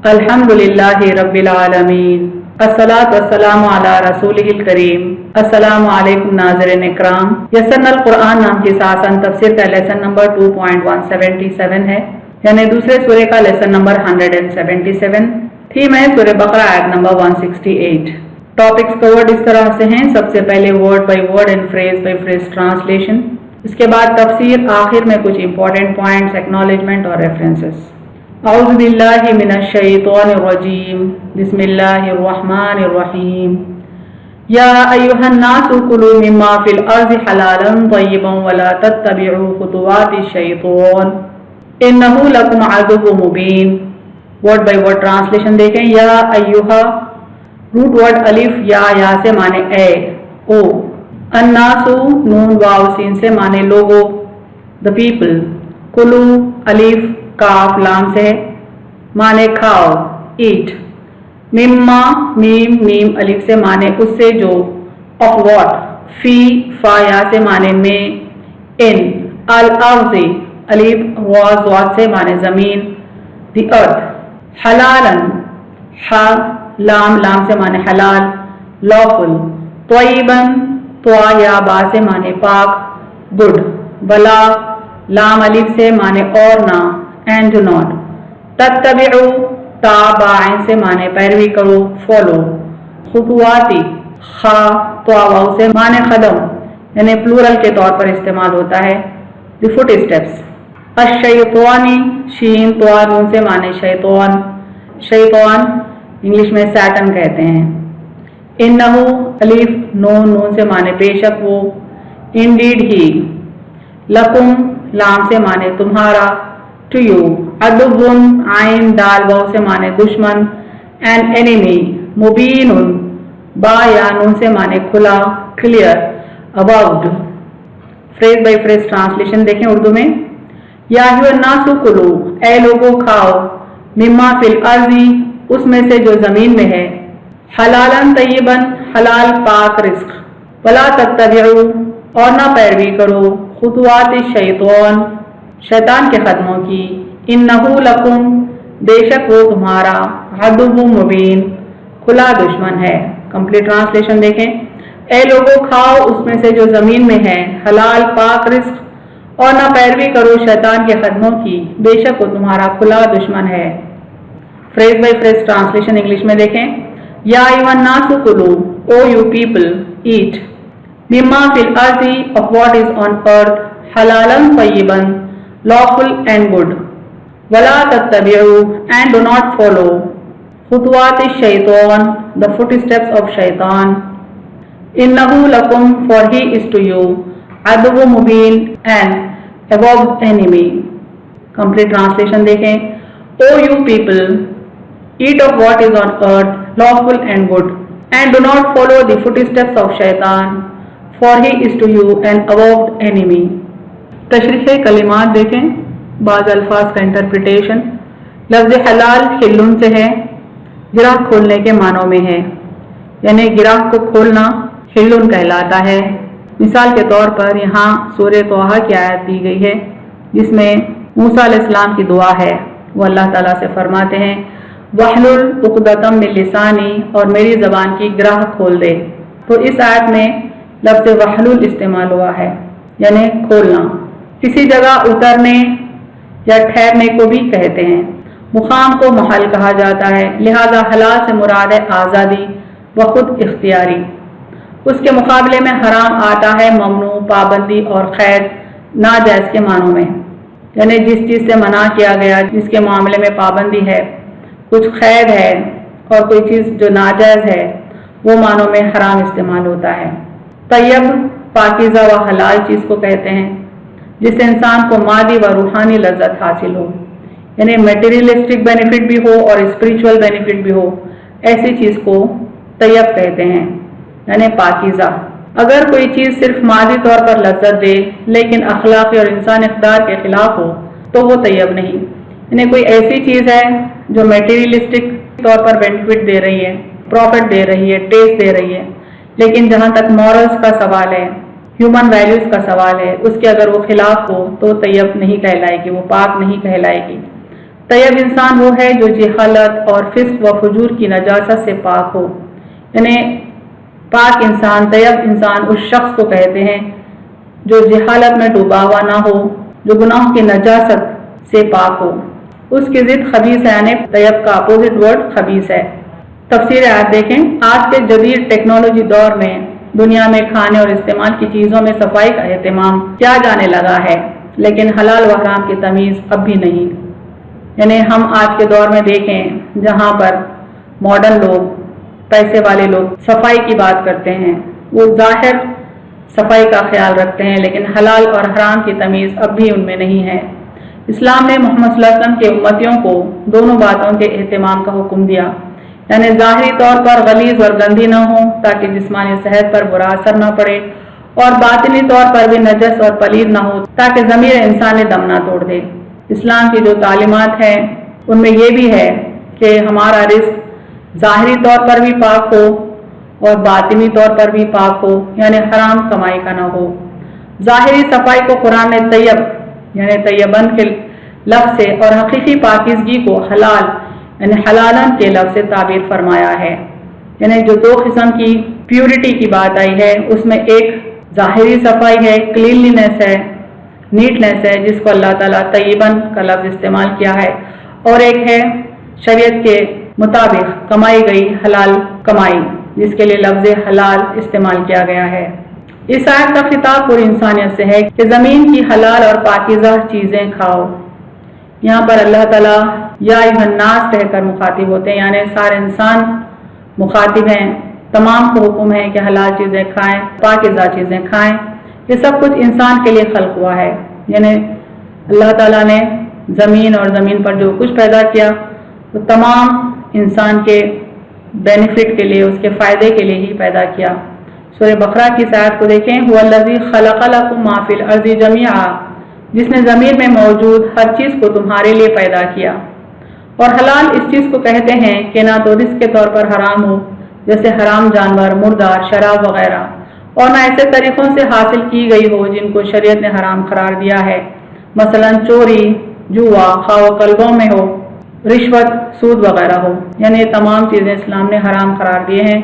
अल्हम्दुलिल्लाहि रब्बिल आलमीन, अस्सलातु वस्सलामु अला रसूलिहिल करीम। अस्सलामु अलैकुम नाज़रीन इकराम। यस्सरनल कुरान नाम की आसान तफसीर का लेसन नंबर 2.177 है, यानी दूसरे सूरे का लेसन नंबर 177। थीम है सूरे बकरा आयत नंबर 168। टॉपिक्स कवर्ड इस तरह से हैं। सबसे पहले word by word and phrase by phrase translation, इसके बाद तफसीर, आखिर में कुछ इंपॉर्टेंट पॉइंट्स, एक्नॉलेजमेंट और रेफरेंसेस। औज़ु बिल्लाहि मिनश शैतानिर रजीम, बिस्मिल्लाहिर रहमानिर रहीम। या अय्युहन नासु कुलू मिम्मा फिल अर्ज़ि हलालन तय्यिबन वला तत्तबिउ खुतुवातिश शैतान इन्नहु लकुम अदुव्वुम मुबीन। वर्ड बाय वर्ड ट्रांसलेशन देखें। या अय्युहा, रूट वर्ड अलिफ या से माने ए, ओ। अन्नासु, नून वाव सीन से माने लोगो, द पीपल। कुलू, अलिफ काफ लाम से माने खाओ, ईट। मिम्मा, मीम मीम अलिफ से माने उससे जो, ऑफ वॉट। फी फा या से माने में, इन। अल अर्ज़ि, अलिफ वाज से माने जमीन, द अर्थ। हलालन, हा लाम लाम से माने हलाल, लॉफुल। त्वय्यिबन, त्वा या बा से माने पाक, गुड। वला लाम अलिफ से माने और ना, एंड डू नॉट। तत्तबिउ, ता बा ऐन से माने पैरवी करो, फॉलो। खुतुवाती, खा त्वा वाव से माने कदम, यानी प्लूरल के तौर पर इस्तेमाल होता है, द फुट स्टेप्स। अश-शैतानी, शीन त्वा नून से माने शैतान, शैतान इंग्लिश में सैटन कहते हैं। इन्नहु, अलिफ नून नून से माने बेशक वो, इंडीड ही। लकुम, लाम से माने तुम्हारा, टू यू। अदुव्वुन, आइन दाल वाव से माने दुश्मन, एन एनिमी। मुबीनुन, बा या नून से माने खुला, clear, about. Phrase by phrase translation देखें उर्दू में। या अय्युहन नासु कुलू, ए लोगो खाओ, मिम्मा फिल अर्ज़ि, उसमें से जो जमीन में है, हलालन तय्यिबन, हलाल पाक रिस्क। वला तत्तबिउ, और ना पैरवी करो, खुतुवातिश शैतान, शैतान के कदमों की। इन्नहु लकुम, बेशक वो तुम्हारा, अदुव्वुम मुबीन, खुला दुश्मन है। कंप्लीट ट्रांसलेशन देखें। ए लोगो खाओ उसमें से जो जमीन में है, हलाल पाक रिस्क, और ना पैरवी करो शैतान के कदमों की, बेशक वो तुम्हारा खुला दुश्मन है। Phrase by phrase translation English में देखें। या अय्युहन नासु कुलू, ओ यू पीपल, ईट। मिम्मा फिल अर्ज़ि, of what is on earth, हलालन तय्यिबन, lawful and good. वला तत्तबिउ, and do not follow, खुतुवातिश शैतान, the footsteps of shaitan. इन्नहु लकुम, for he is to you, अदुव्वुम Mubeen, an avowed enemy. Complete translation देखें। O you people, eat of what is on earth, lawful and good, and do not follow the footsteps of shaitan, for he is to you an avowed enemy. तशरीह कलिमात देखें। बाज़ अल्फाज का interpretation. लफ्ज़ हलाल हिल्लुन से है, गिराह खोलने के मानों में है, यानी गिराह को खोलना हिल्लुन कहलाता है। मिसाल के तौर पर यहाँ सूरह तोहा की आयत दी गई है, जिसमें मूसा अलैहिस्सलाम की दुआ है। वो अल्लाह ताला से फरमाते हैं, वहलुल उक़दतम मिन लिसानी, और मेरी ज़बान की गिराह खोल दे। तो इस आयत में लफ्ज़ वहलुल इस्तेमाल हुआ है, यानी खोलना। किसी जगह उतरने या ठहरने को भी कहते हैं। मुकाम को महल कहा जाता है, लिहाजा हलाल से मुराद है आज़ादी व खुद इख्तियारी। उसके मुकाबले में हराम आता है ममनू, पाबंदी और खैर, नाजायज़ के मानों में, यानी जिस चीज़ से मना किया गया, जिसके मामले में पाबंदी है, कुछ खैर है और कोई चीज़ जो नाजायज़ है, वो मानों में हराम इस्तेमाल होता है। तैयब, पाकीज़ा व हलाल चीज़ को कहते हैं, जिससे इंसान को मादी व रूहानी लज्जत हासिल हो, यानी मटेरियलिस्टिक बेनिफिट भी हो और स्पिरिचुअल बेनिफिट भी हो, ऐसी चीज़ को तैयब कहते हैं, यानी पाकीज़ा। अगर कोई चीज़ सिर्फ मादी तौर पर लज्जत दे लेकिन अखलाक़ी और इंसान इक़्तिदार के खिलाफ हो, तो वो तैयब नहीं। यानी कोई ऐसी चीज़ है जो मटेरियलिस्टिक तौर पर बेनिफिट दे रही है, प्रॉफिट दे रही है, टेस्ट दे रही है, लेकिन जहाँ तक मॉरल्स का सवाल है, ह्यूमन वैल्यूज़ का सवाल है, उसके अगर वो खिलाफ हो तो तैयब नहीं कहलाएगी, वो पाक नहीं कहलाएगी। طیب انسان وہ ہے جو جہالت اور فسق و فجور کی نجاست سے پاک ہو، یعنی پاک انسان، طیب انسان اس شخص کو کہتے ہیں جو جہالت میں ڈوبا ہوا نہ ہو، جو گناہوں کی نجاست سے پاک ہو۔ اس کی ضد خبیث ہے، یعنی طیب کا اپوزٹ ورڈ خبیث ہے۔ تفسیر آیت دیکھیں، آج کے جدید ٹیکنالوجی دور میں دنیا میں کھانے اور استعمال کی چیزوں میں صفائی کا اہتمام کیا جانے لگا ہے، لیکن حلال و حرام کی تمیز اب بھی نہیں۔ یعنی ہم آج کے دور میں دیکھیں جہاں پر ماڈرن لوگ، پیسے والے لوگ صفائی کی بات کرتے ہیں، وہ ظاہر صفائی کا خیال رکھتے ہیں، لیکن حلال اور حرام کی تمیز اب بھی ان میں نہیں ہے۔ اسلام نے محمد صلی اللہ علیہ وسلم کے امتیوں کو دونوں باتوں کے اہتمام کا حکم دیا، یعنی ظاہری طور پر غلیظ اور گندی نہ ہوں تاکہ جسمانی صحت پر برا اثر نہ پڑے، اور باطنی طور پر بھی نجس اور پلید نہ ہو تاکہ ضمیر انسانی دم نہ توڑ دے۔ اسلام کی جو تعلیمات ہیں ان میں یہ بھی ہے کہ ہمارا رزق ظاہری طور پر بھی پاک ہو اور باطنی طور پر بھی پاک ہو، یعنی حرام کمائی کا نہ ہو۔ ظاہری صفائی کو قرآن نے طیب یعنی طیبن کے لفظ سے اور حقیقی پاکیزگی کو حلال یعنی حلالن کے لفظ سے تعبیر فرمایا ہے۔ یعنی جو دو قسم کی پیورٹی کی بات آئی ہے اس میں ایک ظاہری صفائی ہے، کلینلینس ہے، نیٹنس ہے، جس کو اللہ تعالیٰ طیبن کا لفظ استعمال کیا ہے، اور ایک ہے شریعت کے مطابق کمائی گئی حلال کمائی، جس کے لیے لفظ حلال استعمال کیا گیا ہے۔ اس آیت کا خطاب پوری انسانیت سے ہے کہ زمین کی حلال اور پاکیزہ چیزیں کھاؤ۔ یہاں پر اللہ تعالیٰ یا ایھا الناس کہہ کر مخاطب ہوتے ہیں، یعنی سارے انسان مخاطب ہیں، تمام کو حکم ہے کہ حلال چیزیں کھائیں، پاکیزہ چیزیں کھائیں۔ یہ سب کچھ انسان کے لیے خلق ہوا ہے، یعنی اللہ تعالیٰ نے زمین اور زمین پر جو کچھ پیدا کیا وہ تمام انسان کے بینیفٹ کے لیے، اس کے فائدے کے لیے ہی پیدا کیا۔ سورہ بقرہ کی آیت کو دیکھیں، هو الذی خلق لکم ما فی الارض جمیعا، جس نے زمین میں موجود ہر چیز کو تمہارے لیے پیدا کیا۔ اور حلال اس چیز کو کہتے ہیں کہ نہ تو رزق کے طور پر حرام ہو، جیسے حرام جانور، مردار، شراب وغیرہ، اور نہ ایسے طریقوں سے حاصل کی گئی ہو جن کو شریعت نے حرام قرار دیا ہے، مثلا چوری، جوا، خواہ و قلبوں میں ہو، رشوت، سود وغیرہ ہو، یعنی یہ تمام چیزیں اسلام نے حرام قرار دیے ہیں۔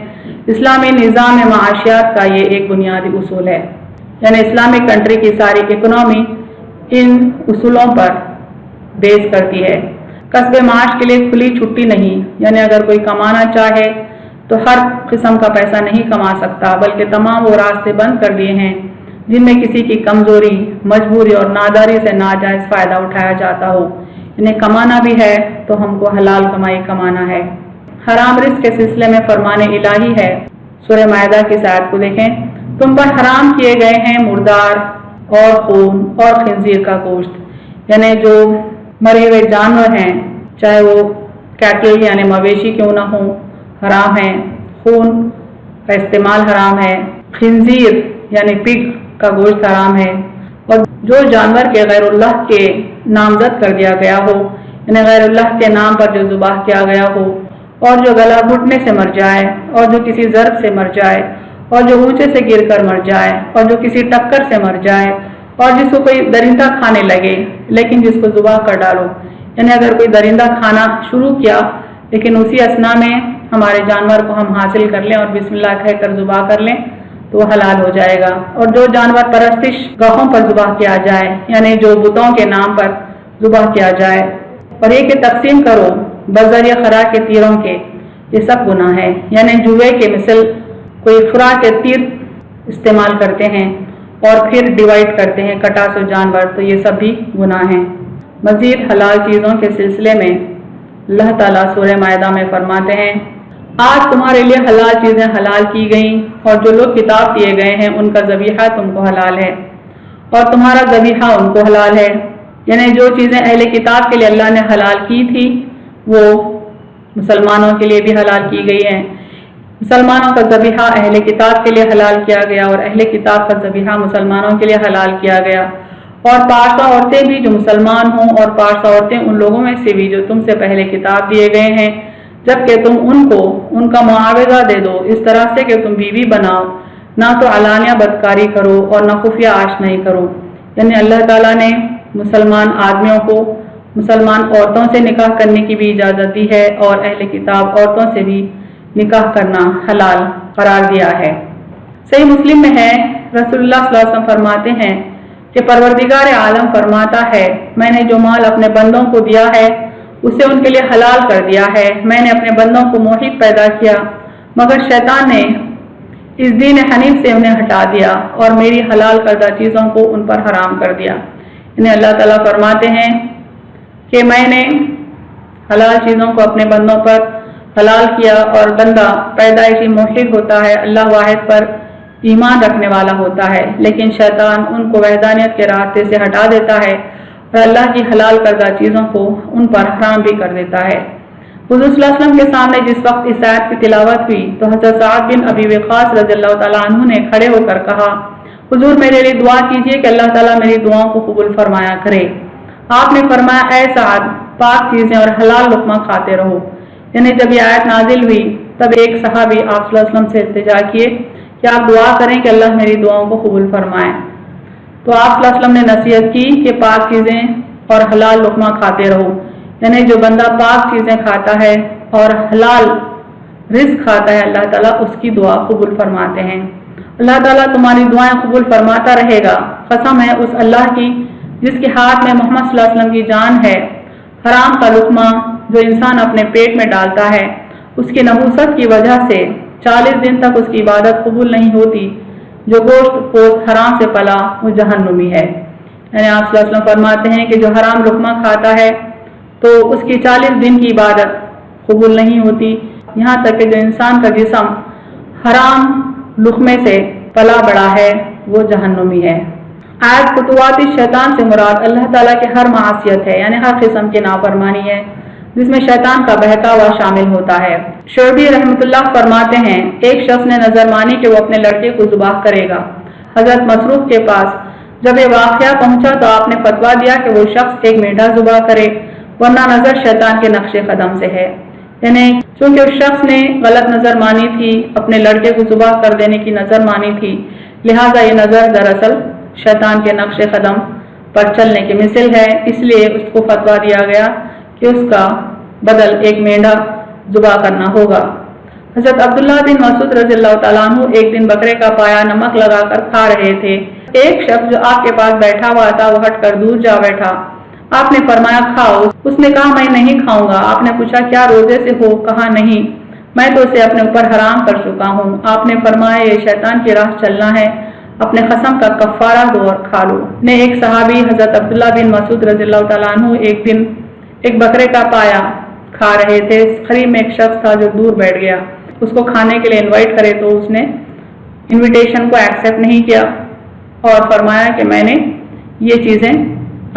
اسلامی نظام معاشیات کا یہ ایک بنیادی اصول ہے، یعنی اسلامک کنٹری کی ساری اکنامی ان اصولوں پر بیس کرتی ہے۔ کسب معاش کے لیے کھلی چھٹی نہیں، یعنی اگر کوئی کمانا چاہے تو ہر قسم کا پیسہ نہیں کما سکتا، بلکہ تمام وہ راستے بند کر دیے ہیں جن میں کسی کی کمزوری، مجبوری اور ناداری سے ناجائز فائدہ اٹھایا جاتا ہو۔ انہیں کمانا بھی ہے تو ہم کو حلال کمائی کمانا ہے۔ حرام رزق کے سلسلے میں فرمان الہی ہے، سورہ مائدہ کی آیت کو دیکھیں، تم پر حرام کیے گئے ہیں مردار اور خون اور خنزیر کا گوشت، یعنی جو مرے ہوئے جانور ہیں، چاہے وہ کیٹل یعنی مویشی کیوں نہ ہوں، حرام ہے۔ خون کا استعمال حرام ہے۔ خنزیر یعنی پگ کا گوشت حرام ہے۔ اور جو جانور کے غیر اللہ کے نامزد کر دیا گیا ہو، یعنی غیر اللہ کے نام پر جو ذبح کیا گیا ہو، اور جو گلا گھٹنے سے مر جائے، اور جو کسی ضرب سے مر جائے، اور جو اونچے سے گر کر مر جائے، اور جو کسی ٹکر سے مر جائے، اور جس کو کوئی درندہ کھانے لگے لیکن جس کو ذبح کر ڈالو، یعنی اگر کوئی درندہ کھانا شروع کیا لیکن اسی اثنا میں ہمارے جانور کو ہم حاصل کر لیں اور بسم اللہ کہہ کر ذبح کر لیں تو وہ حلال ہو جائے گا۔ اور جو جانور پرستش گاہوں پر ذبح کیا جائے، یعنی جو بتوں کے نام پر ذبح کیا جائے، اور یہ کہ تقسیم کرو بذریعہ خرا کے تیروں کے، یہ سب گناہ ہے، یعنی جوئے کے مثل کوئی خرا کے تیر استعمال کرتے ہیں اور پھر ڈیوائڈ کرتے ہیں کٹا سو جانور، تو یہ سب بھی گناہ ہیں۔ مزید حلال چیزوں کے سلسلے میں اللہ تعالیٰ سورہ مائدہ میں فرماتے ہیں، آج تمہارے لیے حلال چیزیں حلال کی گئیں، اور جو لوگ کتاب دیے گئے ہیں ان کا ذبیحہ تم کو حلال ہے، اور تمہارا ذبیحہ ان کو حلال ہے۔ یعنی جو چیزیں اہل کتاب کے لیے اللہ نے حلال کی تھی وہ مسلمانوں کے لیے بھی حلال کی گئی ہیں۔ مسلمانوں کا ذبیحہ اہل کتاب کے لیے حلال کیا گیا، اور اہل کتاب کا ذبیحہ مسلمانوں کے لیے حلال کیا گیا۔ اور پارسا عورتیں بھی جو مسلمان ہوں، اور پارسا عورتیں ان لوگوں میں سے بھی جو تم سے پہلے کتاب دیے گئے ہیں، جبکہ تم ان کو ان کا معاوضہ دے دو اس طرح سے کہ تم بیوی بناؤ، نہ تو علانیہ بدکاری کرو اور نہ خفیہ آشنائی کرو۔ یعنی اللہ تعالیٰ نے مسلمان آدمیوں کو मुसलमान औरतों से निकाह करने की भी इजाज़त दी है और अहले किताब औरतों से भी निकाह करना हलाल करार दिया है। सही मुस्लिम में है, रसूलुल्लाह सल्लल्लाहु अलैहि वसल्लम फरमाते हैं कि परवरदिगार आलम फरमाता है, मैंने जो माल अपने बंदों को दिया है उसे उनके लिए हलाल कर दिया है। मैंने अपने बंदों को मोहित पैदा किया, मगर शैतान ने इस दीन हनीफ से उन्हें हटा दिया और मेरी हलाल करदा चीज़ों को उन पर हराम कर दिया। इन्हें अल्लाह ताला फरमाते हैं कि मैंने हलाल चीज़ों को अपने बंदों पर हलाल किया और बंदा पैदाइशी मोहित होता है, अल्लाह वाहिद पर ईमान रखने वाला होता है, लेकिन शैतान उनको वहदानियत के रास्ते से हटा देता है और अल्लाह की हलाल करदा चीज़ों को उन पर हराम भी कर देता है। हुज़ूर सल्लल्लाहु अलैहि वसल्लम के सामने जिस वक्त इस आयत की तिलावत हुई तो हज़रत साद बिन अबी वक़ास रज़ियल्लाहु ताला अन्हु ने खड़े होकर कहा, हुज़ूर मेरे लिए दुआ कीजिए कि अल्लाह ताला मेरी दुआओं को कबूल फरमाया करे। आपने फरमाया, ऐ साद, पाक चीज़ें और हलाल लुक़मा खाते रहो। यानी जब यह आयत नाजिल हुई तब एक सहाबी आप सल्लल्लाहु अलैहि वसल्लम से इल्तिजा किए कि आप दुआ करें कि अल्लाह मेरी दुआओं को कबूल फरमाए। तो आप सल्लल्लाहु अलैहि वसल्लम ने नसीहत की कि पाक चीज़ें और हलाल लुक़मा खाते रहो। यानी जो बंदा पाक चीज़ें खाता है और हलाल रिज़्क़ खाता है, अल्लाह ताला उसकी दुआ कबूल फरमाते हैं। अल्लाह ताला तुम्हारी दुआएं कबूल फरमाता रहेगा। कसम है उस अल्लाह की जिसके हाथ में मोहम्मद सल्लल्लाहु अलैहि वसल्लम की जान है। हराम का लुक़मा जो इंसान अपने पेट में डालता है उसकी नहूसत की वजह से 40 दिन तक उसकी इबादत कबूल नहीं होती। जो गोश्त पोस्त हराम से पला वो जहन्नुमी है। यानी आप सल्लल्लाहु अलैहि वसल्लम फरमाते हैं कि जो हराम लुक़मा खाता है तो उसकी 40 दिन की इबादत कबूल नहीं होती, यहाँ तक कि जो इंसान का जिस्म हराम लुक़मे से पला बड़ा है वो जहन्नुमी है। आयत खुतवाती शैतान से मुराद अल्लाह ताला के हर मासियत है, यानी हर किस्म की नाफरमानी है जिसमें शैतान का बहकावा शामिल होता है। शोबी रहमतुल्लाह फरमाते हैं, एक शख्स ने नजर मानी कि वो अपने लड़के को ज़ुबाह करेगा। हजरत मसरूफ के पास जब ये वाक़या पहुंचा तो आपने फतवा दिया कि वो शख्स एक मेंढा ज़ुबाह करे, वरना नजर शैतान के नक्शे कदम से है। यानी चूंकि उस शख्स ने गलत नजर मानी थी, अपने लड़के को ज़ुबाह कर देने की नजर मानी थी, लिहाजा ये नजर दरअसल शैतान के नक्शे कदम पर चलने की मिसल है। इसलिए उसको फतवा दिया गया कि उसका बदल एक मेंढा ज़ुबाह करना होगा। हज़रत अब्दुल्लाह बिन मसूद रज़ियल्लाहु ताला अन्हु एक दिन बकरे का पाया नमक लगाकर खा रहे थे। एक शख्स जो आपके पास बैठा हुआ था वो हटकर दूर जा बैठा। आपने फरमाया, खाओ। उसने कहा, मैं नहीं खाऊंगा। आपने पूछा, क्या रोजे से हो? कहा, नहीं, मैं तो उसे अपने ऊपर हराम कर चुका हूँ। आपने फरमाया, ये शैतान की राह चलना है, अपने कसम का कफ़ारा दो और खा लो। ने एक सहाबी हज़रत अब्दुल्लाह बिन मसूद रज़ियल्लाहु ताला अन्हु एक दिन एक बकरे का पाया खा रहे थे। करीब में एक शख्स था जो दूर बैठ गया। उसको खाने के लिए इनवाइट करे तो उसने इनविटेशन को एक्सेप्ट नहीं किया और फरमाया कि मैंने ये चीज़ें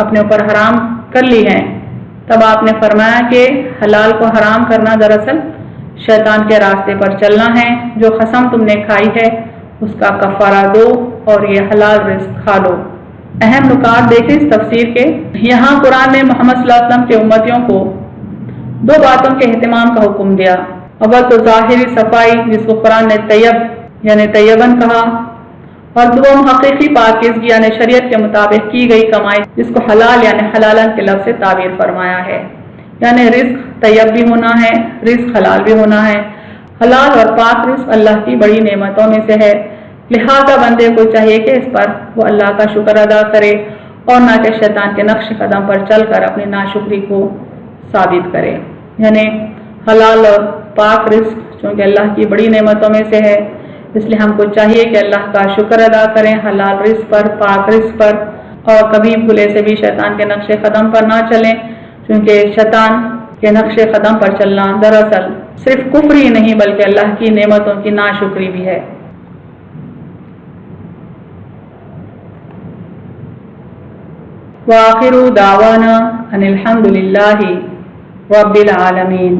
अपने ऊपर हराम कर ली हैं। तब आपने फरमाया कि हलाल को हराम करना दरअसल शैतान के रास्ते पर चलना है। जो कसम तुमने खाई है उसका कफ़ारा दो और ये हलाल रिज़्क़ खा लो। अहम नुकात देखें इस तफसीर के। यहाँ कुरान ने मोहम्मद सल्लल्लाहु अलैहि वसल्लम के उम्मतियों को दो बातों के एहतमाम का हुक्म दिया। अव्वल तो ज़ाहिरी सफाई जिसको कुरान ने तैयब यानी तैयबन कहा, और दुम हकीकी पाकीज़गी यानी शरीयत के मुताबिक की गई कमाई जिसको हलाल यानी हलालन के लफ्ज़ से ताबीर फरमाया है। यानी रिज़्क़ तैयब भी होना है, रिज़्क़ हलाल भी होना है। हलाल और पाक रिज़्क़ अल्लाह की बड़ी नेमतों में से है, लिहाजा बंदे को चाहिए कि इस पर वो अल्लाह का शुक्र अदा करे और ना कि शैतान के नक्श कदम पर चलकर अपनी नाशुक्री को साबित करे। यानी हलाल और पाक रिज़्क़ चूँकि अल्लाह की बड़ी नेमतों में से है, इसलिए हमको चाहिए कि अल्लाह का शुक्र अदा करें हलाल रिज़्क़ पर, पाक रिज़्क़ पर, और कभी भूले से भी शैतान के नक्शे कदम पर ना चलें, क्योंकि शैतान के नक्शे कदम पर चलना दरअसल सिर्फ कुफ्र ही नहीं बल्कि अल्लाह की नेमतों की नाशुक्री भी है। व आखिरु दावाना अनिल हम्दुलिल्लाहि रब्बिल आलमीन।